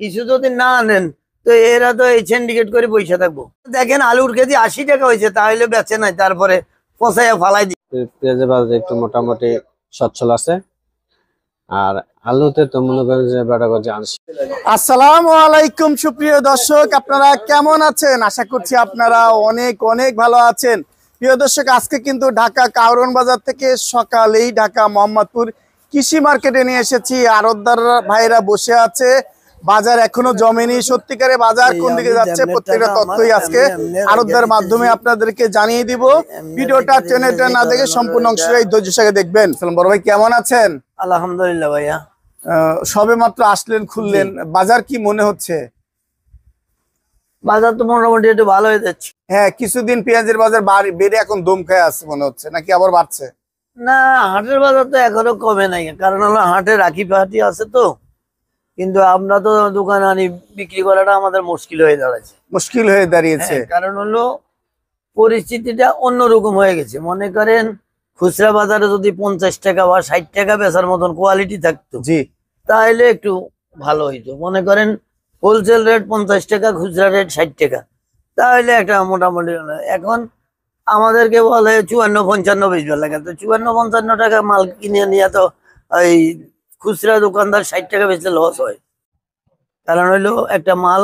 কিছু যদি না আনেন তো এরা তো এই সিন্ডিকেট করে পয়সা থাকবো। দেখেন আলুর কেজি 80 টাকা হয়েছে, তাহলে বেচে নাই, তারপরে পচাইয়া ফালাই দিই। পেঁয়াজের বাজার একটু মোটামুটি সচ্ছল আছে, আর আলুতে তো মনে করেন যে বেটা করছে 80। আসসালামু আলাইকুম সুপ্রিয় দর্শক, আপনারা কেমন আছেন? আশা করছি আপনারা অনেক অনেক ভালো আছেন। প্রিয় দর্শক, আজকে কিন্তু ঢাকা কাউরন বাজার থেকে সকালেই ঢাকা মোহাম্মদপুর কৃষি মার্কেটে নিয়ে এসেছি। আড়তদার ভাইরা বসে আছে, বাজার এখনো জমেনি। সত্যিকারে বাজার কোন দিকে যাচ্ছে প্রত্যেকটা তথ্যই আজকে আড়তদার মাধ্যমে আপনাদেরকে জানিয়ে দিব। ভিডিওটা টেনে না দেখে সম্পূর্ণ অংশটাই ধৈর্য সহকারে দেখবেন। বড় ভাই কেমন আছেন? আলহামদুলিল্লাহ ভাইয়া। সবে মাত্র আসলেন, খুললেন, বাজার কি মনে হচ্ছে? বাজার তো মোটামুটি একটু ভালো হয়ে যাচ্ছে। হ্যাঁ, কিছুদিন পেঁয়াজের বাজার বেড়ে এখন দম খেয়ে আছে মনে হচ্ছে, নাকি আবার বাড়ছে? না, হাটের বাজার তো এখনো কমে নাই, কারণ হলো হাটে রাখি পাটি আছে তো, কিন্তু আমরা তো দোকানে আনি, বিক্রি করাটা আমাদের মুশকিল হয়ে দাঁড়াচ্ছে। মুশকিল হয়ে দাঁড়িয়েছে, কারণ হলো পরিস্থিতিটা অন্যরকম হয়ে গেছে। মনে করেন খুচরা বাজারে যদি 50 টাকা বা 60 টাকা বেচার মতন কোয়ালিটি থাকতো, জি, তাহলে একটু ভালো হইতো। মনে করেন হোলসেল রেট 50 টাকা, খুচরা রেট 60 টাকা, তাহলে একটা মোটামুটি। এখন আমাদেরকে বলে 54-55 বেচবে লাগে, তো 54-55 টাকা মাল কিনে নিয়ে তো এই খুচরা দোকানদার 60 টাকা বেচলে লস হয়। কারণ হইলো একটা মাল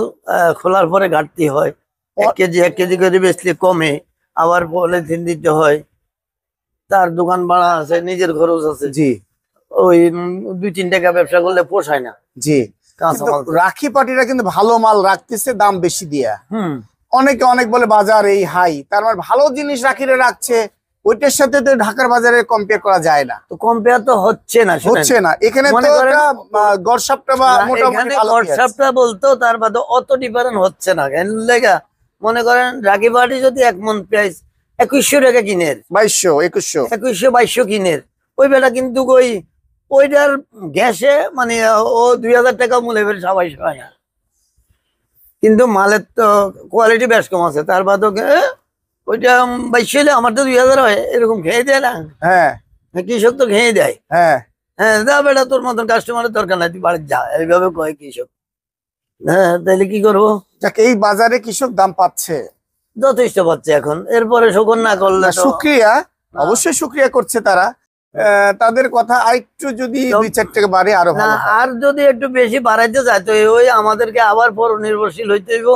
খোলার পরে ঘাটতি হয়, 1 কেজি করে বেচলে কমে, আবার পলিথিন দিতে হয়, তার দোকান ভাড়া আছে, নিজের খরচ আছে। জি, ওই 2-3 টাকা ব্যবসা করলে পোষায় না। জি, রাখি পাটিরা কিন্তু ভালো মাল রাখতেছে দাম বেশি দিয়া। অনেকে অনেক বলে বাজার এই হাই, তার মানে ভালো জিনিস রাখিরে রাখছে, ওইটার সাথে তো ঢাকার বাজারে কম্পেয়ার করা যায় না। তো কম্পেয়ার তো হচ্ছে না, এখানে তো গড়সাপটা বা মোটামুটি ভালো গড়সাপটা বলতো, তার বাদে অত ডিফারেন্ট হচ্ছে না। কেন লেগা মনে করেন রাখি পাটি যদি 1 মণ পেঁয়াজ 2100 টাকা কিনের, 2200 কিনের, ওই বেলা কিন্তু ওইটার গ্যাসে মানে ও 2000 টাকা মূল্য বের সবাই হয় না, কিন্তু মালের তো কোয়ালিটি বেশ কম আছে। তার বাদে ওইটা 2200 হলে আমার তো 2000 হয়, এরকম খেয়ে দেয় না। হ্যাঁ, কৃষক তো খেয়ে দেয়। হ্যাঁ, যা বেটা, তোর মতন কাস্টমারের দরকার নাই, তুই বাড়ি যা, এইভাবে কয় কৃষক। হ্যাঁ, তাহলে কি করবো? এই বাজারে কৃষক দাম পাচ্ছে, যথেষ্ট পাচ্ছে এখন। এরপরে শোকর না করলে শুক্রিয়া, অবশ্যই শুক্রিয়া করছে তারা। তাদের কথা আরেকটু যদি 2-4 টাকা বাড়ে আরো ভালো। আর যদি একটু বেশি বাড়াইতে চায় তো ওই আমাদেরকে আবার পর নির্ভরশীল হইতে হইব।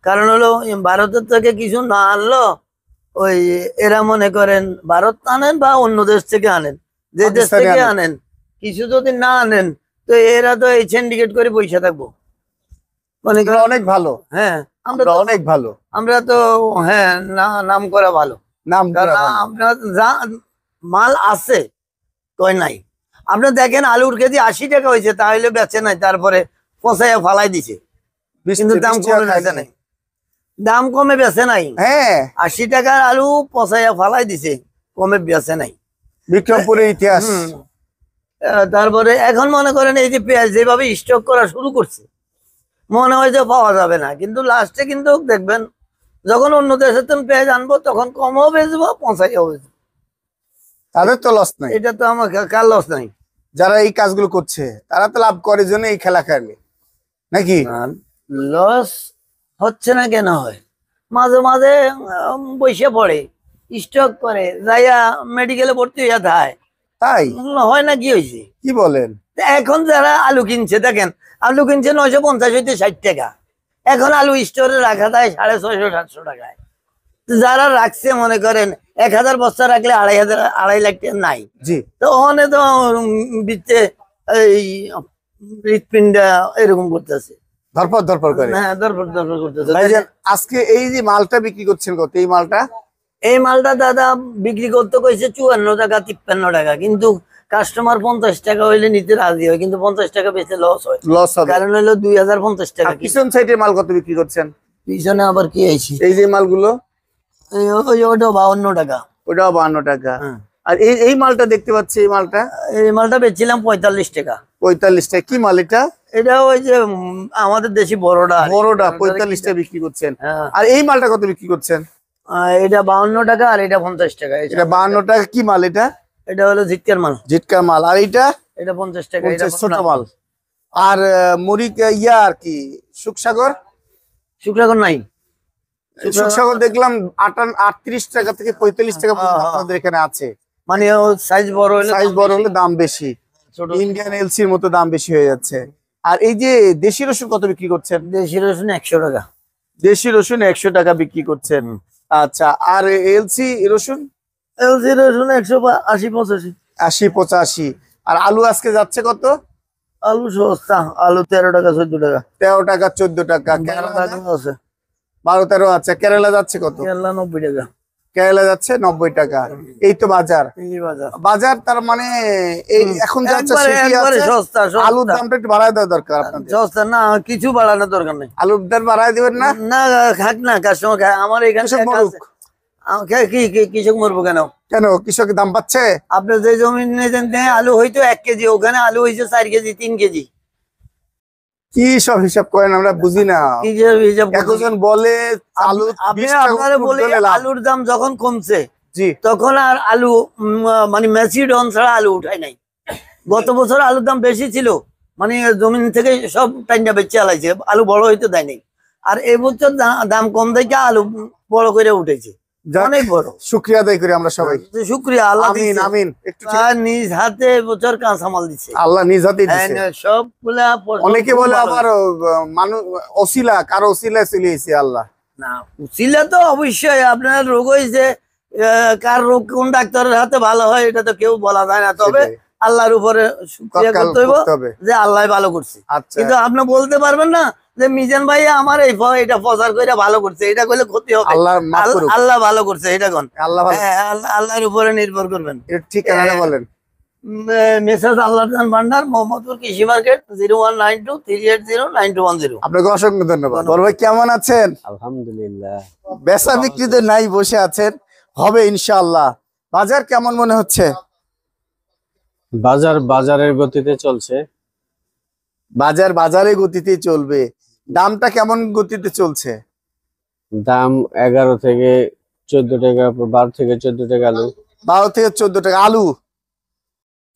কারণ হলো ভারতের থেকে কিছু না আনলো, ওই এরা মনে করেন ভারত আনেন বা অন্য দেশ থেকে আনেন, যে দেশ থেকে আনেন, কিছু যদি না আনেন তো এরা তো এই সিন্ডিকেট করে পয়সা থাকবো। মানে অনেক ভালো। হ্যাঁ, আমরা অনেক ভালো, আমরা তো হ্যাঁ নাম করা ভালো, নাম করা ভালো। আপনার যা মাল আছে কই নাই। আপনি দেখেন আলুর কেজি 80 টাকা হয়েছে, তাহলে বেচে নাই, তারপরে পচাইয়া ফালাই দিছে, কিন্তু দাম কমে বেচে নাই, দাম কমে বেচে নাই। হ্যাঁ, 80 টাকার আলু পচাইয়া ফালাই দিছে, কমে বেচে নাই। বিক্রমপুরের ইতিহাস। তারপরে এখন মনে করেন এই যে পেঁয়াজ যেভাবে স্টক করা শুরু করছে, মনে হয় যে পাওয়া যাবে না, কিন্তু লাস্টে কিন্তু দেখবেন যখন অন্য দেশের থেকে পেঁয়াজ আনবো তখন কমও বেচবো, পচাইয়াও বেচবো, তাদের তো লস নাই। এটা তো আমার কার লস নাই? যারা এই কাজগুলো করছে তারা তো লাভ করে জন্য এই খেলা খেলে, নাকি? লস হচ্ছে না কেন হয়? মাঝে মাঝে বসে পড়ে, স্টক করে, যাইয়া মেডিকেলে ভর্তি হইয়া থাকে। তাই হয় না? কি হয়েছে কি বলেন? এখন যারা আলু কিনছে, দেখেন আলু কিনছে 950 হইতে 60 টাকা, এখন আলু স্টোরে রাখা যায় 650-700 টাকায়। যারা রাখছে মনে করেন 1000 বস্তা রাখলে 2.5 লাখ টাকা নাই। জি, তো ওখানে তো বিচ্ছে এই হৃৎপিণ্ডা এরকম করতেছে, ধরপর করে। হ্যাঁ, ধরপর করতেছে। আজকে এই যে মালটা বিক্রি করছেন কত? এই মালটা দাদা বিক্রি করতে কইছে 54 টাকা 53 টাকা, কিন্তু কাস্টমার 50 টাকা হইলে নিতে রাজি হয়, কিন্তু 50 টাকা বেচে লস হয়। কারণ হলো 2050 টাকা। পিছন সাইডের মাল কত বিক্রি করছেন? পিছনে আবার কি আইছি, এই যে মালগুলো, ওটাও 52 টাকা। ওটাও 52 টাকা। আর এই মালটা দেখতে পাচ্ছি, এই মালটা বেচছিলাম 45 টাকা। 45 টাকা। কি মাল এটা? এটা ওই যে আমাদের দেশি বড়টা 45 টাকা বিক্রি করছেন। আর এই মালটা কত বিক্রি করছেন? এটা 52 টাকা, আর এটা 50 টাকা। এটা 52 টাকা। কি মাল এটা? এটা হলো জিটকার মাল। আর এটা 50 টাকা। ছোট মাল। আর মরিক ইয়া আর কি সুখসাগর, শুক্রাগর নাই। সুখসাগর দেখলাম 38 টাকা থেকে 45 টাকা পর্যন্ত আপনাদের এখানে আছে। মানে সাইজ বড় হলে সাইজ বড় হলে দাম বেশি, ছোট ইন্ডিয়ান এলসির মতো দাম বেশি হয়ে যাচ্ছে। আর এই যে দেশি রসুন কত বিক্রি করছেন? দেশি রসুন 100 টাকা। দেশি রসুন 100 টাকা বিক্রি করছেন। আচ্ছা, আর এলসি রসুন? এলসি রসুন 180 85। 80 85। আর আলু আজকে যাচ্ছে কত? আলু সস্তা, আলু 13 টাকা 14 টাকা। 13 টাকা 14 টাকা। কেরালা আছে 12 13 আছে। কেরালা যাচ্ছে কত? কেরলা 90 টাকা। কেরালা যাচ্ছে 90 টাকা। এই তো বাজার। এই বাজার বাজার তার মানে এই এখন যাচ্ছে একবারে সস্তা। আলুর দামটা একটু বাড়ায় দেওয়া দরকার আপনাদের। সস্তা না, কিছু বাড়ানোর দরকার নেই। আলুর দাম বাড়ায় দিবেন না? না খাক না, কাস্টমার খায়। আমার এখানে কৃষক মরুক। কৃষক মরবো কেন? কেন কৃষকের দাম পাচ্ছে? আপনি যে জমি নিয়েছেন আলু হয়তো 1 কেজি, ওখানে আলু হয়েছে 4 কেজি 3 কেজি। কি সব হিসাব করেন আমরা বুঝি না। কি যে হিসাব একজন বলে আলু আপনি 20 টাকা আপনারা বলে উঠলে লাভ। আলুর দাম যখন কমছে জি, তখন আর আলু মানে ম্যাসিডন ছাড়া আলু উঠায় নাই। গত বছর আলুর দাম বেশি ছিল, মানে জমিন থেকে সব টাইনটা বেচে আলাইছে, আলু বড় হইতে দেয় নাই। আর এই বছর দাম কম দেখে আলু বড় করে উঠেছে, যাক, অনেক বড়। শুকরিয়া আদায় করি আমরা সবাই। শুক্রিয়া, আল্লাহ আমিন দিছে। আমিন। একটু আর নিজ হাতে এবছর কাঁচামাল দিচ্ছে। আল্লাহ নিজ হাতেই দিছে। সবগুলা অনেকে বলে আবার মানুষ ওসিলা, কারো ওসিলা চলিয়েছে আল্লাহ। না, উচিলা তো অবশ্যই। আপনার রোগ হয়েছে, কার রোগ কোন ডাক্তারের হাতে ভালো হয় এটা তো কেউ বলা যায় না, তবে সেটাই। আল্লাহর উপরে শুকরিয়া তৎকাল করতে হইব করতে হবে। যে আল্লাহ ভালো করছে। আচ্ছা, কিন্তু আপনি বলতে পারবেন না যে মিজান ভাই আমার এটা প্রচার করে ভালো করছে, এটা করলে ক্ষতি হবে। আল্লাহ মাফ করুক। আল্লাহ ভালো করছে এটা কোন? আল্লাহ ভালো। হ্যাঁ, আল্লাহর উপরে নির্ভর করবেন। এটা ঠিকানাটা বলেন। মেসাজ আল্লাহ ভান্ডার, মোহাম্মদপুর কৃষি মার্কেট, 019238092110। আপনাকে অসংখ্য ধন্যবাদ। বড় ভাই কেমন আছেন? আলহামদুলিল্লাহ। বেচা বিক্রি তো নাই, বসে আছেন, হবে ইনশাআল্লাহ। বাজার কেমন মনে হচ্ছে? বাজার বাজারের গতিতে চলছে। বাজার বাজারে গতিতে চলবে। দামটা কেমন গতিতে চলছে? দাম 11 থেকে 14 টাকা, 12 থেকে 14 টাকা আলু। 12 থেকে 14 টাকা আলু।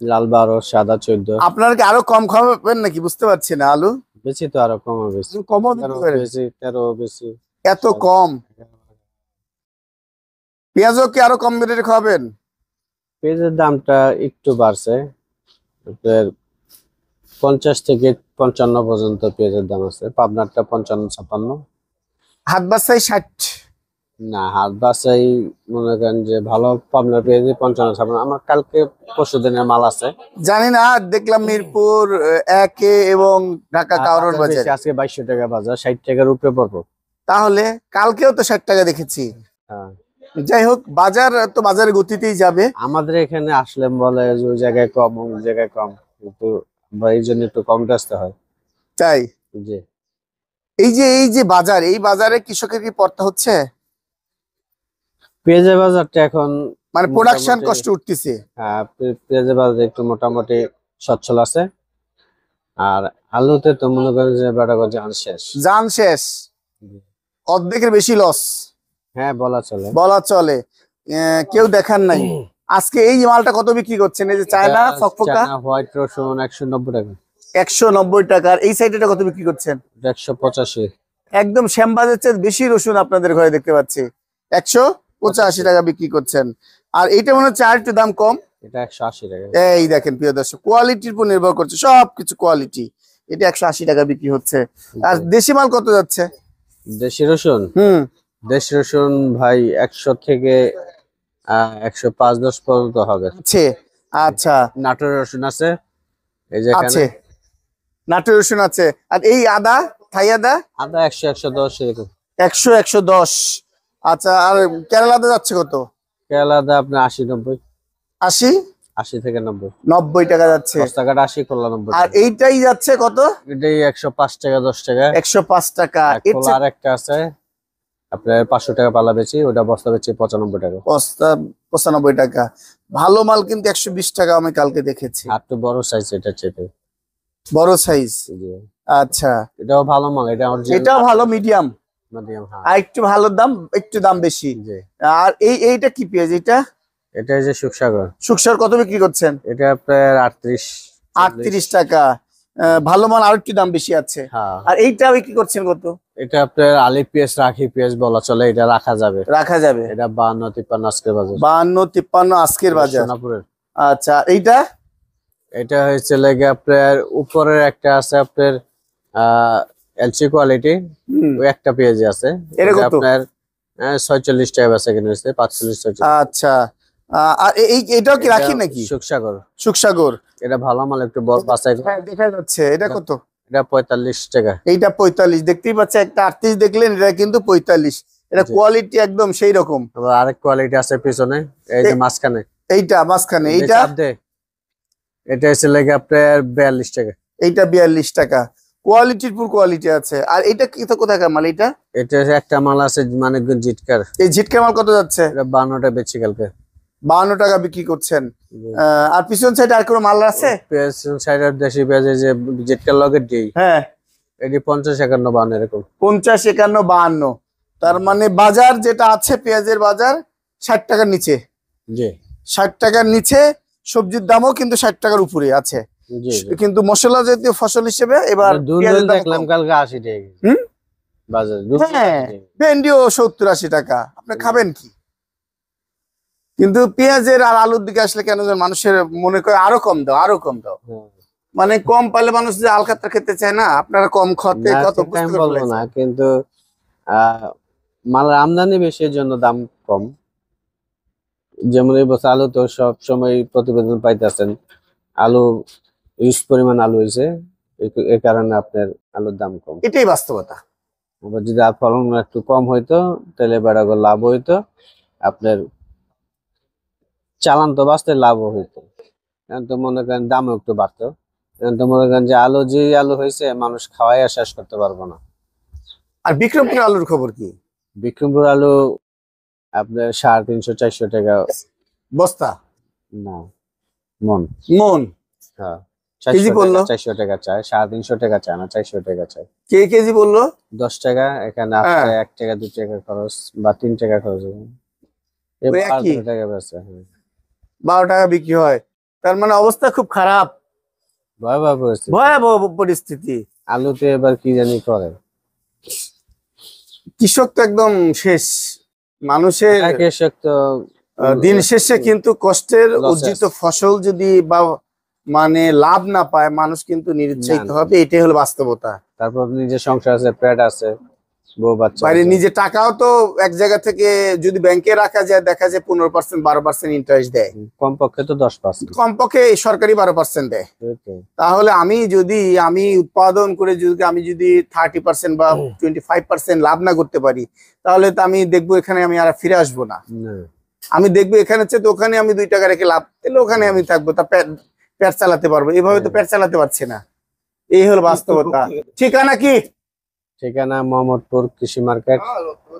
লাল 12, সাদা 14। আপনারা কি আরো কম খাবেন নাকি? বুঝতে পারছি না। আলু বেশি তো আরো কম বেশি। কমও 13 বেশি, 13 বেশি। এত কম? পেঁয়াজও কি আরো কম রেটে খাবেন? পেঁয়াজের দামটা একটু বাড়ছে, আপনার 50 থেকে 55 পর্যন্ত পেঁয়াজের দাম আছে। পাবনারটা 55 56। হাত বাসাই 60। না, হাত বাসাই মনে করেন যে ভালো পাবনার পেঁয়াজ 55 56। আমার কালকে পরশু দিনের মাল আছে। জানি না, দেখলাম মিরপুর 1 এবং ঢাকা কাউরন বাজার আজকে 2200 টাকা বাজার, 60 টাকার উপরে পড়বো। তাহলে কালকেও তো 60 টাকা দেখেছি। হ্যাঁ, যাই হোক, বাজার তো বাজারের গতিতেই যাবে। আমাদের এখানে আসলে বলে যে ওই জায়গায় কম ওই জায়গায় কম, কিন্তু আমরা এই জন্য একটু কম আসতে হয়। তাই জি। এই যে বাজার, এই বাজারে কৃষকের কি পড়তে হচ্ছে? পেঁয়াজের বাজারটা এখন মানে প্রোডাকশন মোটামুটি- কষ্ট উঠতেছে। হ্যাঁ, পেঁয়াজের বাজার একটু মোটামুটি সচ্ছল আছে। আর আলুতে তো মনে করেন যে বেটা গজ শেষ। জান শেষ, অর্ধেকের বেশি লস হ্যাঁ, বলা চলে। বলা চলে। কেউ দেখার নাই। আজকে এই মালটা কত বিক্রি করছেন? এই যে চায়না ফকফকা হোয়াইট রসুন 190 টাকা। 190 টাকা। আর এই সাইডটা কত বিক্রি করছেন? 185। একদম শ্যামবাজার চেয়ে বেশি রসুন আপনাদের ঘরে দেখতে পাচ্ছি, 185 টাকা বিক্রি করছেন। আর এইটা মনে হচ্ছে আর একটু দাম কম। এটা 180 টাকা। এই দেখেন প্রিয় দর্শক, কোয়ালিটির উপর নির্ভর করছে সবকিছু, কোয়ালিটি। এটা 180 টাকা বিক্রি হচ্ছে। আর দেশি মাল কত যাচ্ছে? দেশি রসুন, দেশি রসুন ভাই 100 থেকে 105-10 পর্যন্ত হবে। আচ্ছা, নাটোর রসুন আছে এই যে আছে এখানে। নাটোর রসুন আছে। আর এই আদা, থাই আদা আদা 100 110 এরকম। 100 110। আচ্ছা, আর কেরালা আদা যাচ্ছে কত? কেরালা আদা আপনার 80 90। 80 80 থেকে 90। 90 টাকা যাচ্ছে। 10 টাকাটা 80, খোলা 90 আর টাকা। এইটাই যাচ্ছে কত? এটাই 105 টাকা 10 টাকা। 105 টাকা। আর খোলা আর একটা আছে আপনার 500 টাকা পালা বেচি, ওটা বস্তা বেচি 95 টাকা। বস্তা 95 টাকা। ভালো মাল কিন্তু 120 টাকা আমি কালকে দেখেছি। আর একটু বড় সাইজ এটা চেপে। বড় সাইজ। জি। আচ্ছা, এটাও ভালো মাল, এটা এটাও ভালো, মিডিয়াম। মিডিয়াম। হ্যাঁ, আর একটু ভালো দাম, একটু দাম বেশি। জি। আর এইটা কি পেঁয়াজ? এটা এটা যে সুখসাগর, সুকসার কত বিক্রি করছেন? এটা আপনার 38 38 টাকা। ভালো মাল আরেকটু দাম বেশি আছে। হ্যাঁ, আর এইটা বিক্রি করছেন কত? এটা আপনার আলি পেঁয়াজ, রাখি পেঁয়াজ বলা চলে, এটা রাখা যাবে। রাখা যাবে এটা 52-53 আজকের বাজার। 52-53 আজকের বাজার। সোনাপুরের। আচ্ছা, এইটা এটা হয়েছে লাগে আপনার উপরের একটা আছে আপনার এলসি কোয়ালিটি, ওই একটা পেঁয়াজ আছে। এটা কত? আপনার 46 টাকা বেচা কিনে হয়েছে, 45-46। আচ্ছা, আর এইটাও কি রাখি নাকি? সুখসাগর। সুখসাগর, এটা ভালো মাল, একটু বড় বাছাই। হ্যাঁ দেখা যাচ্ছে। এটা কত? এটা 45 টাকা। এইটা 45, দেখতেই পাচ্ছেন একটা 38 দেখলেন, এটা কিন্তু 45। এটা কোয়ালিটি একদম সেই রকম। আবার আরেক কোয়ালিটি আছে পিছনে, এই যে মাঝখানে। এইটা মাঝখানে, এইটা এটা হচ্ছে লাগে আপনার 42 টাকা। এইটা 42 টাকা। কোয়ালিটির পুর কোয়ালিটি আছে। আর এইটা কি তো কোথাকার মাল? এইটা এটা একটা মাল আছে মানে জিটকার। এই ঝিটকা মাল কত যাচ্ছে? এটা 52টা বেচি কালকে। 52 টাকা বিক্রি করছেন। আর পিছন সাইডে আর কোনো মাল আছে? পেছন সাইডের দেশি পেঁয়াজ, যে জিটকার লগে দিই, হ্যাঁ, এটি 50-51-52 এরকম। 50-51-52। তার মানে বাজার যেটা আছে পেঁয়াজের বাজার 60 টাকার নিচে। জি 60 টাকার নিচে। সবজির দামও কিন্তু 60 টাকার উপরে আছে। জি। কিন্তু মশলা জাতীয় ফসল হিসেবে এবার দুধ পেঁয়াজের দাম দেখলাম কম। কালকে 80 টাকা হুম? বাজার। দুধ হ্যাঁ, ভেন্ডিও 70-80 টাকা। আপনি খাবেন কি? কিন্তু পেঁয়াজের আর আলুর দিকে আসলে কেন যেন মানুষের মনে করে আরো কম দাও, আরো কম দাও। মানে কম পালে মানুষ যে আলকাতরা খেতে চায় না। আপনারা কম খরচে কত বুঝতে বলবো পারলেন না, কিন্তু মালের আমদানি বেশি, এর জন্য দাম কম। যেমন এই বছর আলু তো সব সময় প্রতিবেদন পাইতেছেন, আলু ইউজ পরিমাণ আলু হয়েছে, এই কারণে আপনার আলুর দাম কম। এটাই বাস্তবতা। আবার যদি ফলন একটু কম হইতো তাহলে বেড়াগো লাভ হইতো, আপনার চালান তো বাঁচতে লাভও হইতো। এখন তো মনে করেন দামও একটু বাড়তো। এখন তো মনে করেন যে আলু, যে আলু হয়েছে মানুষ খাওয়াই আর শেষ করতে পারবো না। আর বিক্রমপুর আলুর খবর কি? বিক্রমপুর আলু আপনার 350-400 টাকা বস্তা না, মন। মন হ্যাঁ, কেজি বললো? 400 টাকা চায়, 350 টাকা চায় না, 400 টাকা চায়। কেজি বললো 10 টাকা, এখানে আপনার 1 টাকা 2 টাকা খরচ বা 3 টাকা খরচ হবে। ওই একই। 12 টাকা বেচে। 12 টাকা বিক্রি হয়। তার মানে অবস্থা খুব খারাপ, ভয়াবহ পরিস্থিতি। ভয়াবহ পরিস্থিতি। আলুতে এবার কি জানি করে। কৃষক তো একদম শেষ। মানুষের কৃষক তো দিন শেষে কিন্তু কষ্টের Losses. অর্জিত ফসল যদি বা মানে লাভ না পায়, মানুষ কিন্তু নিরুৎসাহিত না। হবে। এটাই হলো বাস্তবতা। তারপর নিজের সংসার আছে, পেট আছে, বউ বাচ্চা বাইরে আছে। নিজে টাকাও তো এক জায়গা থেকে যদি ব্যাংকে রাখা যায়, দেখা যায় 15% 12% ইন্টারেস্ট দেয়। কমপক্ষে তো 10%। কমপক্ষে সরকারি 12% দেয়। তাহলে আমি উৎপাদন করে আমি যদি 30% বা 25% লাভ না করতে পারি, তাহলে তো আমি দেখবো এখানে আমি আর ফিরে আসবো না। আমি দেখবো এখানে তো ওখানে আমি 2 টাকা রেখে লাভ পেলে ওখানে আমি থাকবো, তা পেট চালাতে পারবো। এভাবে তো পেট চালাতে পারছি না। এই হলো বাস্তবতা। ঠিকানা কি? ঠিকানা মোহাম্মদপুর কৃষি মার্কেট,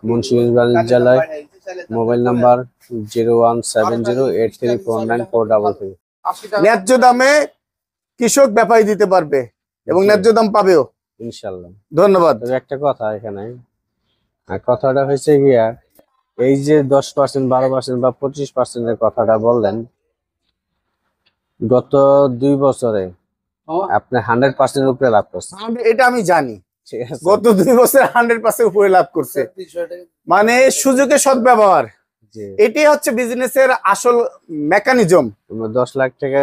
মুন্সিগঞ্জ বাণিজ্যালয়। Mobile number 01708349433। ন্যায্য দামে কৃষক ব্যাপারী দিতে পারবে এবং ন্যায্য দাম পাবেও ইনশাল্লাহ। ধন্যবাদ। তবে একটা কথা এখানে, আর কথাটা হয়েছে গিয়া, এই যে 10%, 12% বা 25% এর কথাটা বললেন, গত 2 বছরে আপনি 100% উপরে লাভ করছেন। এটা আমি জানি। ঠিক আছে, গত 2 বছর 100% উপরে লাভ করছে। মানে সুযোগের সদ্ব্যবহার, জি। এটাই হচ্ছে বিজনেসের আসল মেকানিজম। 10 লাখ টাকা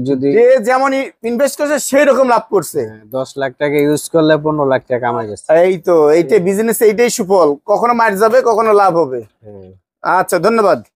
যদি যে যেমন ইনভেস্ট করছে সেই রকম লাভ করছে। 10 লাখ টাকা ইউজ করলে 15 লাখ টাকা কামাই গেছে। এই তো এইটাই বিজনেস, এইটাই সুফল। কখনো মার যাবে, কখনো লাভ হবে। আচ্ছা, ধন্যবাদ।